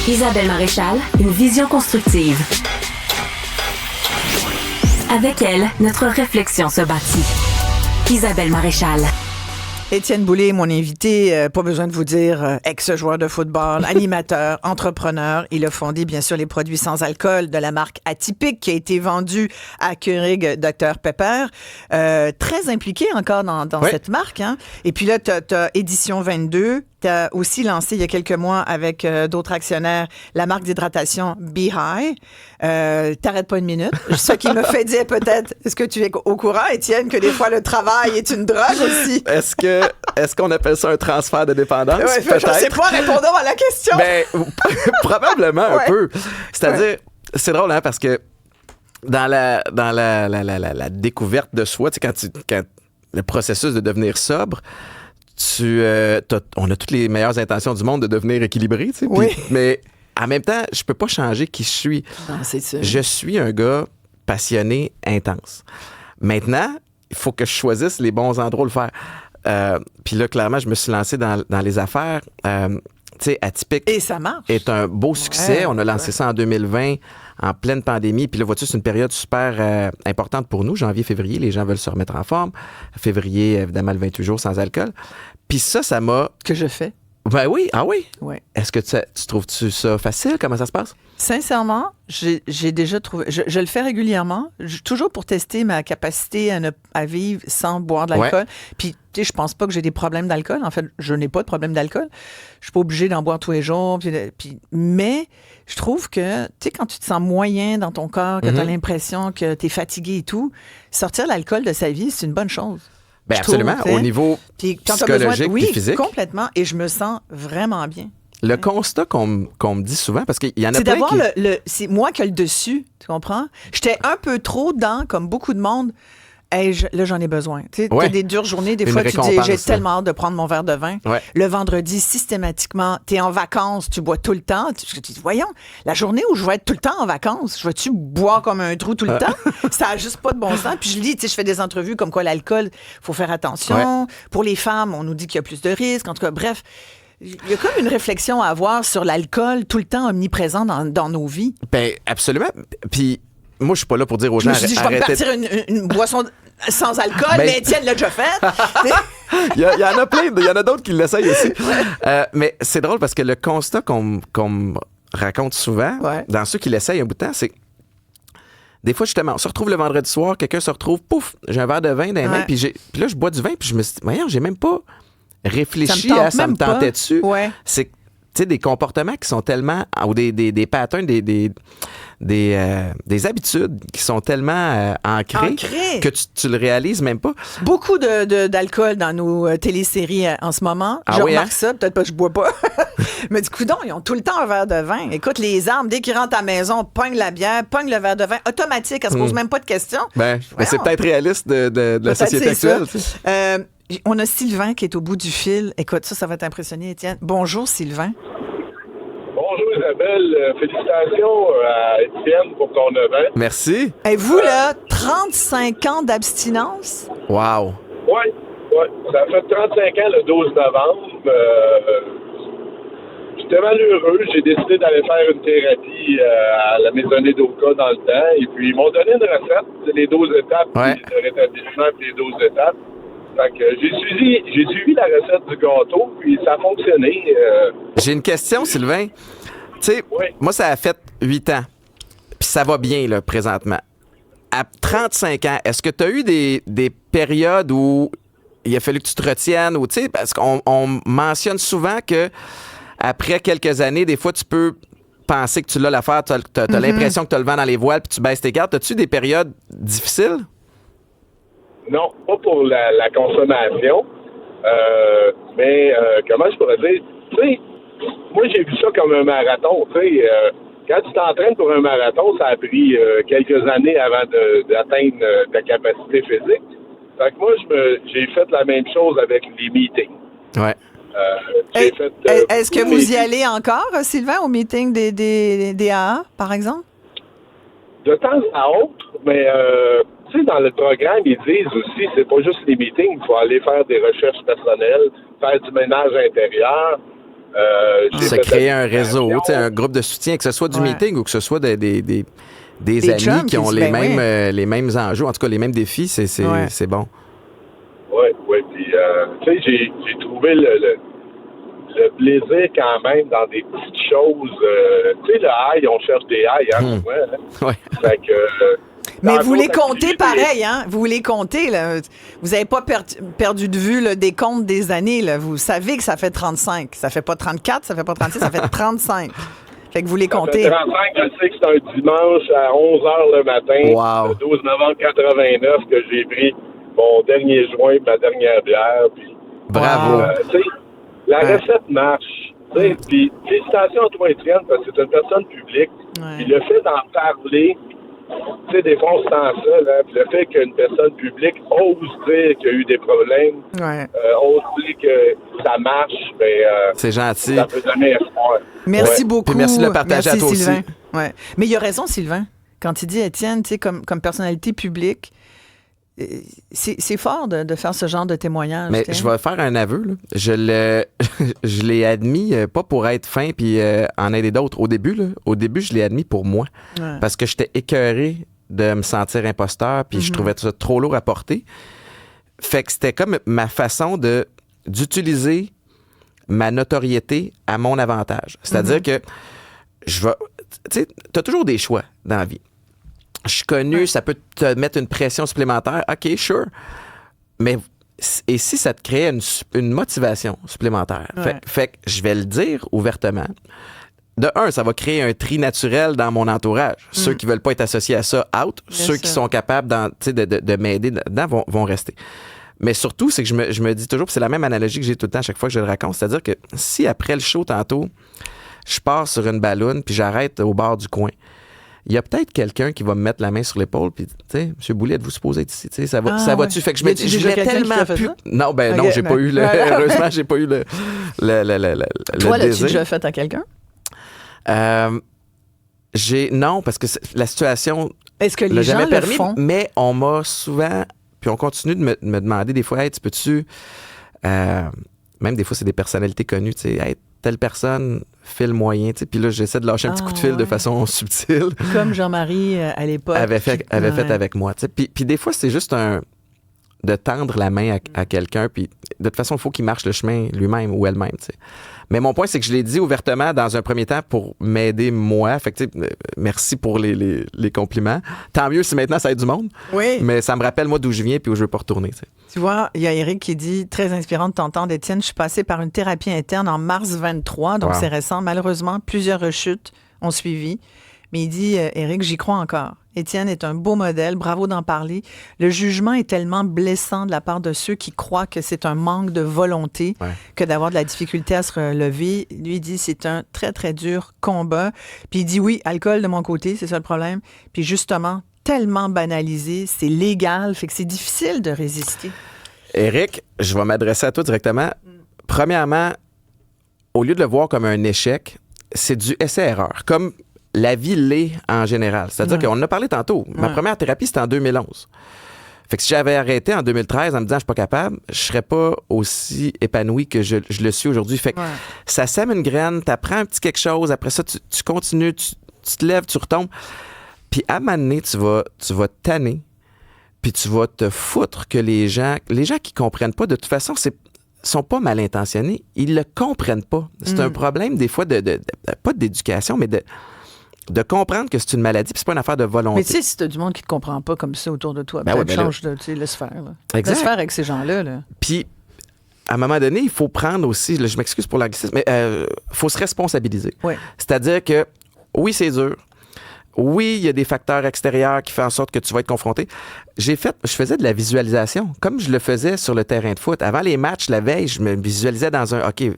Isabelle Maréchal, une vision constructive. Avec elle, notre réflexion se bâtit. Isabelle Maréchal. Étienne Boulay, mon invité, pas besoin de vous dire, ex-joueur de football, animateur, entrepreneur. Il a fondé, bien sûr, les produits sans alcool de la marque Atypique qui a été vendue à Keurig Dr Pepper. Très impliqué encore dans cette marque. Hein? Et puis là, t'as Édition 22. T'as aussi lancé il y a quelques mois avec d'autres actionnaires la marque d'hydratation Be High. T'arrêtes pas une minute. Ce qui me fait dire peut-être, est-ce que tu es au courant, Étienne, que des fois le travail est une drogue aussi? Est-ce qu'on appelle ça un transfert de dépendance? Ouais, peut-être. Je sais pas, répondons à la question. Ben, probablement un peu. C'est-à-dire, c'est drôle, hein, parce que dans la découverte de soi, tu sais, quand le processus de devenir sobre, on a toutes les meilleures intentions du monde de devenir équilibré, tu sais. Oui. Mais en même temps, je peux pas changer qui je suis. Non, c'est ça. Je suis un gars passionné, intense. Maintenant, il faut que je choisisse les bons endroits où le faire. Puis là, clairement, je me suis lancé dans les affaires. Tu sais, Atypique. Et ça marche. Est un beau succès. Ouais, on a lancé ça en 2020, en pleine pandémie. Puis là, vois-tu, c'est une période super importante pour nous. Janvier, février, les gens veulent se remettre en forme. Février, évidemment, le 28 jours sans alcool. Puis ça m'a... Que je fais. Ben oui, ah oui? Ouais. Est-ce que tu trouves-tu ça facile? Comment ça se passe? Sincèrement, j'ai déjà trouvé... Je le fais régulièrement, toujours pour tester ma capacité à vivre sans boire de l'alcool. Ouais. Puis, tu sais, je pense pas que j'ai des problèmes d'alcool. En fait, je n'ai pas de problème d'alcool. Je suis pas obligée d'en boire tous les jours. Mais je trouve que, tu sais, quand tu te sens moyen dans ton corps, que tu as l'impression que tu es fatigué et tout, sortir l'alcool de sa vie, c'est une bonne chose. Ben absolument, au niveau puis quand t'as besoin psychologique oui, et physique. Complètement. Et je me sens vraiment bien. Le constat qu'on me dit souvent, parce qu'il y en a c'est plein d'avoir qui... c'est moi qui ai le dessus, tu comprends? J'étais un peu trop comme beaucoup de monde. Hey, là, j'en ai besoin. Tu sais, t'as des dures journées. Des Une fois, tu dis, récompense, j'ai là. tellement hâte de prendre mon verre de vin. Ouais. Le vendredi, systématiquement, t'es en vacances, tu bois tout le temps. Tu dis, voyons, la journée où je vais être tout le temps en vacances, je vais-tu boire comme un trou tout le temps? Ça a juste pas de bon sens. Puis je lis, tu sais, je fais des entrevues comme quoi l'alcool, faut faire attention. Ouais. Pour les femmes, on nous dit qu'il y a plus de risques. En tout cas, bref, il y a comme une réflexion à avoir sur l'alcool tout le temps omniprésent dans nos vies. Ben absolument. Puis moi, je suis pas là pour dire aux Je gens... me suis dit, je vais me arrêtez... partir une boisson sans alcool, mais Étienne l'a déjà fait. Il y en a plein, il y en a d'autres qui l'essayent aussi. Mais c'est drôle parce que le constat qu'on me raconte souvent, dans ceux qui l'essayent un bout de temps, c'est des fois, justement, on se retrouve le vendredi soir, quelqu'un se retrouve, pouf, j'ai un verre de vin dans les mains, puis là, je bois du vin, puis je me suis dit, voyons, j'ai même pas réfléchi à ça me tentait dessus. Ouais. C'est, tu sais, des comportements qui sont tellement, ou des patterns, des habitudes qui sont tellement ancrées que tu le réalises même pas. Beaucoup d'alcool dans nos téléséries en ce moment. Ah je oui, remarque hein? ça, peut-être pas que je bois pas. Mais du coup, ils ont tout le temps un verre de vin. Écoute, les armes, dès qu'ils rentrent à la maison, pognent la bière, pognent le verre de vin, automatique, elle se pose même pas de questions. Ben, c'est peut-être réaliste de la société actuelle. On a Sylvain qui est au bout du fil. Écoute, ça va t'impressionner, Étienne. Bonjour, Sylvain. Bonjour Isabelle, félicitations à Étienne pour ton event. Merci. Et vous, là, 35 ans d'abstinence? Wow. Oui, ça fait 35 ans le 12 novembre. J'étais malheureux, j'ai décidé d'aller faire une thérapie à la maisonnée d'Oka dans le temps, et puis ils m'ont donné une recette, les 12 étapes, le rétablissement, puis les 12 étapes. Fait que j'ai suivi la recette du gâteau, puis ça a fonctionné. J'ai une question, Sylvain. Tu sais, moi, ça a fait 8 ans, puis ça va bien, là, présentement. À 35 ans, est-ce que tu as eu des périodes où il a fallu que tu te retiennes, ou tu sais, parce qu'on mentionne souvent que après quelques années, des fois, tu peux penser que tu l'as l'affaire, tu as l'impression que tu as le vent dans les voiles, puis tu baisses tes cartes. As-tu des périodes difficiles? Non, pas pour la consommation. Mais comment je pourrais dire? Tu sais, moi, j'ai vu ça comme un marathon. Tu sais, quand tu t'entraînes pour un marathon, ça a pris quelques années avant d'atteindre ta capacité physique. Fait que moi, j'ai fait la même chose avec les meetings. Ouais. Est-ce que vous y allez encore, Sylvain, au meeting des AA, par exemple? De temps à autre, mais tu sais, dans le programme, ils disent aussi, c'est pas juste les meetings, il faut aller faire des recherches personnelles, faire du ménage intérieur. Se créer un réseau, un groupe de soutien, que ce soit du meeting ou que ce soit des amis qui ont les mêmes enjeux, en tout cas les mêmes défis, c'est bon. Oui. Puis, tu sais, j'ai trouvé le plaisir quand même dans des petites choses. Tu sais, le high, on cherche des highs, souvent. Fait que... Mais vous les comptez pareil, hein? Vous les comptez, là. Vous n'avez pas perdu de vue le décompte des années, là. Vous savez que ça fait 35. Ça fait pas 34, ça fait pas 36, ça fait 35. Fait que vous les comptez. Ça fait 35, je sais que c'est un dimanche à 11h le matin, le 12 novembre 89, que j'ai pris mon dernier joint, ma dernière bière. Puis, bravo. Tu sais, la recette marche. Puis, félicitations à toi, Étienne, parce que c'est une personne publique. Puis le fait d'en parler, tu sais, des fois, on se sent ça, là. Puis le fait qu'une personne publique ose dire qu'il y a eu des problèmes, ose dire que ça marche, c'est gentil. Ça peut donner espoir. Merci beaucoup. Puis merci de le partager à toi Sylvain. aussi. Mais il a raison, Sylvain. Quand il dit, Étienne, tu sais, comme personnalité publique, c'est fort de faire ce genre de témoignage. Mais je vais faire un aveu. Là. Je l'ai admis, pas pour être fin puis en aider d'autres. Au début, je l'ai admis pour moi. Parce que j'étais écœuré de me sentir imposteur puis je trouvais ça trop lourd à porter. Fait que c'était comme ma façon d'utiliser ma notoriété à mon avantage. C'est-à-dire que tu sais, t'as toujours des choix dans la vie. Je suis connu, ça peut te mettre une pression supplémentaire. OK, sure. Mais et si ça te crée une motivation supplémentaire? Fait que je vais le dire ouvertement. De un, ça va créer un tri naturel dans mon entourage. Ceux qui veulent pas être associés à ça, out. Ceux qui sont capables de m'aider dedans vont rester. Mais surtout, c'est que je me dis toujours, puis c'est la même analogie que j'ai tout le temps à chaque fois que je le raconte, c'est-à-dire que si après le show tantôt, je pars sur une balloune puis j'arrête au bord du coin, il y a peut-être quelqu'un qui va me mettre la main sur l'épaule puis, tu sais, M. Boulet, êtes-vous supposé être ici? Ça va-tu? Fait que je me dis, je l'ai tellement pu. Non, non, j'ai pas eu heureusement, j'ai pas eu le Toi, désir. l'as-tu déjà fait à quelqu'un? Non, parce que la situation. Est-ce que les gens le font? Mais on m'a souvent. Puis on continue de me demander des fois, hey, tu peux-tu. Même des fois, c'est des personnalités connues, tu sais, hey, telle personne file moyen, tu sais. Puis là, j'essaie de lâcher un petit coup de fil de façon subtile. Comme Jean-Marie à l'époque. avait fait avec moi, tu sais. Puis des fois, c'est juste de tendre la main à quelqu'un. Puis de toute façon, il faut qu'il marche le chemin lui-même ou elle-même, tu sais. Mais mon point, c'est que je l'ai dit ouvertement dans un premier temps pour m'aider moi. Fait que, merci pour les compliments. Tant mieux si maintenant ça aide du monde. Oui. Mais ça me rappelle, moi, d'où je viens puis où je veux pas retourner. T'sais. Tu vois, il y a Éric qui dit, très inspirant de t'entendre, Étienne, je suis passé par une thérapie interne en mars 23, donc c'est récent. Malheureusement, plusieurs rechutes ont suivi. Mais il dit, Éric, j'y crois encore. Étienne est un beau modèle, bravo d'en parler. Le jugement est tellement blessant de la part de ceux qui croient que c'est un manque de volonté que d'avoir de la difficulté à se relever. Lui, il dit, c'est un très, très dur combat. Puis il dit, oui, alcool de mon côté, c'est ça le problème. Puis justement, tellement banalisé, c'est légal, fait que c'est difficile de résister. Éric, je vais m'adresser à toi directement. Premièrement, au lieu de le voir comme un échec, c'est du essai-erreur. Comme la vie l'est en général. C'est-à-dire qu'on en a parlé tantôt. Ma première thérapie, c'était en 2011. Fait que si j'avais arrêté en 2013 en me disant « je suis pas capable », je serais pas aussi épanoui que je le suis aujourd'hui. Fait que ça sème une graine, t'apprends un petit quelque chose, après ça, tu continues, tu te lèves, tu retombes. Puis à un moment donné, tu vas tanner, puis tu vas te foutre que les gens qui comprennent pas, de toute façon, sont pas mal intentionnés. Ils le comprennent pas. C'est un problème, des fois, pas d'éducation, mais de comprendre que c'est une maladie, puis c'est pas une affaire de volonté. Mais tu sais, si t'as du monde qui te comprend pas comme ça autour de toi, change de, tu sais, laisse faire. Là. Exact. Laisse faire avec ces gens-là. Là. Puis, à un moment donné, il faut prendre aussi, là, je m'excuse pour l'anglicisme, mais faut se responsabiliser. Ouais. C'est-à-dire que, oui, c'est dur. Oui, il y a des facteurs extérieurs qui font en sorte que tu vas être confronté. Je faisais de la visualisation, comme je le faisais sur le terrain de foot. Avant les matchs, la veille, je me visualisais dans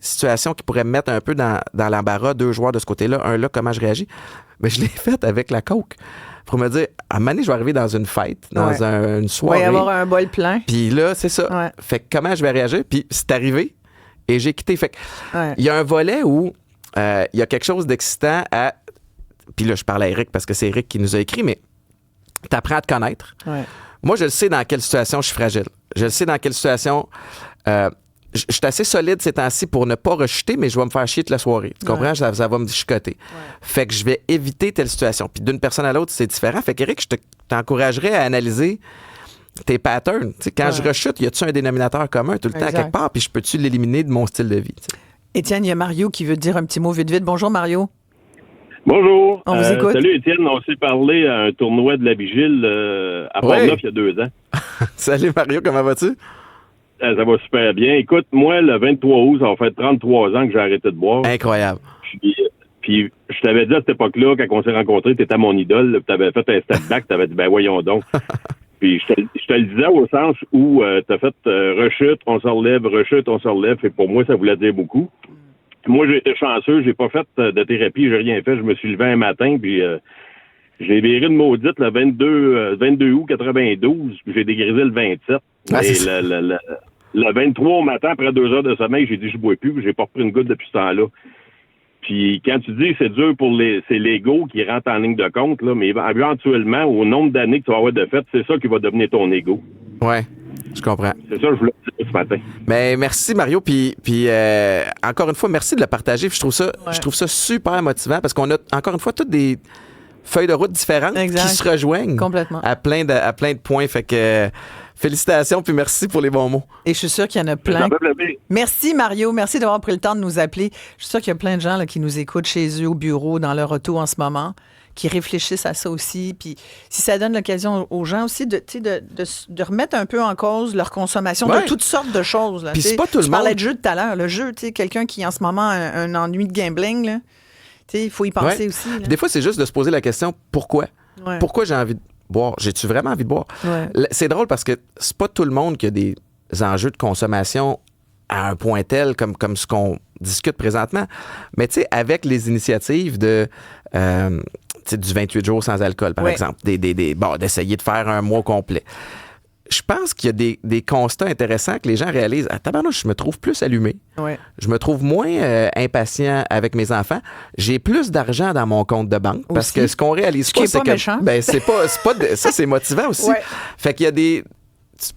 situation qui pourrait me mettre un peu dans l'embarras, 2 joueurs de ce côté-là, un là, comment je réagis. Mais je l'ai fait avec la coke. Pour me dire, à un moment donné, je vais arriver dans une fête, dans une soirée. Il va y avoir un bol plein. Puis là, c'est ça. Ouais. Fait que comment je vais réagir? Puis c'est arrivé et j'ai quitté. Fait que il y a un volet où il y a quelque chose d'excitant à... Puis là, je parle à Éric parce que c'est Éric qui nous a écrit, mais t'apprends à te connaître. Ouais. Moi, je le sais dans quelle situation je suis fragile. Je le sais dans quelle situation je suis assez solide ces temps-ci pour ne pas rechuter, mais je vais me faire chier toute la soirée. Tu comprends? Ça va me chicoter. Fait que je vais éviter telle situation. Puis d'une personne à l'autre, c'est différent. Fait qu'Éric, je t'encouragerais à analyser tes patterns. T'sais, quand je rechute, y a-tu un dénominateur commun tout le temps quelque part? Puis je peux-tu l'éliminer de mon style de vie? T'sais? Étienne, il y a Mario qui veut dire un petit mot vite. Bonjour, Mario. Bonjour. On vous écoute. Salut, Étienne. On s'est parlé à un tournoi de la Vigile à Port-Neuf il y a 2 ans. Salut, Mario. Comment vas-tu? Ça va super bien. Écoute, moi, le 23 août, ça va faire 33 ans que j'ai arrêté de boire. Incroyable. Puis je t'avais dit à cette époque-là, quand on s'est rencontrés, tu étais mon idole. Tu avais fait un step back. Tu avais dit, ben voyons donc. Puis je te le disais au sens où tu as fait rechute, on se relève, rechute, on se relève. Et pour moi, ça voulait dire beaucoup. Moi, j'ai été chanceux. J'ai pas fait de thérapie. J'ai rien fait. Je me suis levé un matin, puis j'ai viré une maudite le 22 août 92. Puis j'ai dégrisé le 27. Et le 23 au matin, après 2 heures de sommeil, j'ai dit je bois plus. Puis j'ai pas repris une goutte depuis ce temps-là. Puis quand tu dis c'est dur pour c'est l'ego qui rentre en ligne de compte, là, mais éventuellement, au nombre d'années que tu vas avoir de fait, c'est ça qui va devenir ton ego. Ouais, je comprends. C'est ça que je voulais dire ce matin. Mais merci Mario, puis encore une fois, merci de le partager. Je trouve ça super motivant parce qu'on a encore une fois toutes des feuilles de route différentes qui se rejoignent complètement à plein de points. Fait que félicitations puis merci pour les bons mots. Et je suis sûre qu'il y en a plein. Merci Mario, merci d'avoir pris le temps de nous appeler. Je suis sûre qu'il y a plein de gens là, qui nous écoutent chez eux, au bureau, dans leur auto en ce moment, qui réfléchissent à ça aussi. Puis si ça donne l'occasion aux gens aussi de remettre un peu en cause leur consommation de toutes sortes de choses. Là, puis c'est pas tout le monde. Je parlais de jeu tout à l'heure. Le jeu, quelqu'un qui en ce moment a un ennui de gambling, là, il faut y penser aussi. Là. Des fois, c'est juste de se poser la question, pourquoi? Ouais. Pourquoi j'ai envie de boire? J'ai-tu vraiment envie de boire? Ouais. C'est drôle parce que c'est pas tout le monde qui a des enjeux de consommation à un point tel comme ce qu'on discute présentement. Mais tu sais, avec les initiatives de du 28 jours sans alcool, par exemple, d'essayer de faire un mois complet. Je pense qu'il y a des constats intéressants que les gens réalisent. Ah, tabarnouche, je me trouve plus allumé. Ouais. Je me trouve moins impatient avec mes enfants. J'ai plus d'argent dans mon compte de banque. Parce que ce qu'on réalise pas, c'est que... méchant. Ben, c'est pas ça, c'est motivant aussi. Ouais. Fait qu'il y a des...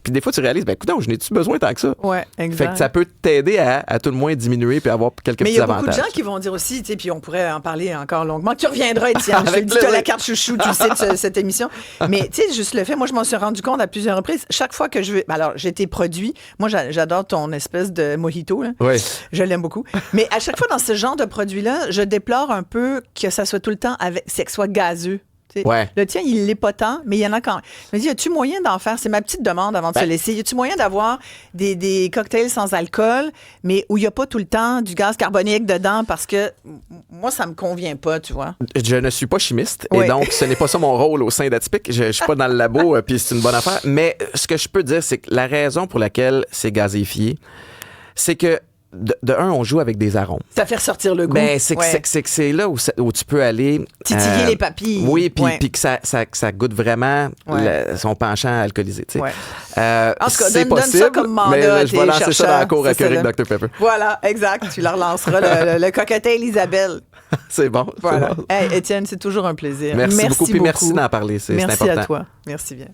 Puis des fois, tu réalises, ben écoute, je n'ai-tu besoin tant que ça? Oui, exact. Fait que ça peut t'aider à tout le moins diminuer puis avoir quelques petits avantages. Mais il y a beaucoup de gens qui vont dire aussi, tu sais, puis on pourrait en parler encore longuement. Tu reviendras, Étienne. Je te dis, tu as la carte chouchou, tu le sais, de cette émission. Mais tu sais, juste le fait, moi, je m'en suis rendu compte à plusieurs reprises. Chaque fois que je veux... Alors, j'ai été produit. Moi, j'adore ton espèce de mojito. Là. Oui. Je l'aime beaucoup. Mais à chaque fois, dans ce genre de produit-là, je déplore un peu que ça soit tout le temps avec... C'est que ce soit gazeux. Ouais. Le tien, il l'est pas tant, mais il y en a quand même. Je me dis, y a-tu moyen d'en faire? C'est ma petite demande avant de se laisser. Y a-tu moyen d'avoir des cocktails sans alcool, mais où il n'y a pas tout le temps du gaz carbonique dedans? Parce que moi, ça me convient pas, tu vois. Je ne suis pas chimiste, et donc ce n'est pas ça mon rôle au sein d'Atypique. Je suis pas dans le labo, puis c'est une bonne affaire. Mais ce que je peux dire, c'est que la raison pour laquelle c'est gazéifié, c'est que de un, on joue avec des arômes. Ça fait ressortir le goût. Ben, c'est que c'est là où tu peux aller... Titiller les papilles. Oui, puis que ça goûte vraiment son penchant alcoolisé. Tu sais. En tout cas, c'est donne possible, ça comme mandat mais à je vais lancer ça dans la cour à Keurig Dr Pepper. Voilà, exact. Tu la relanceras, le cocktail Isabelle. C'est bon. Voilà. Bon. Hey, Étienne, c'est toujours un plaisir. Merci beaucoup. Puis merci d'en parler. C'est important. Merci à toi. Merci bien.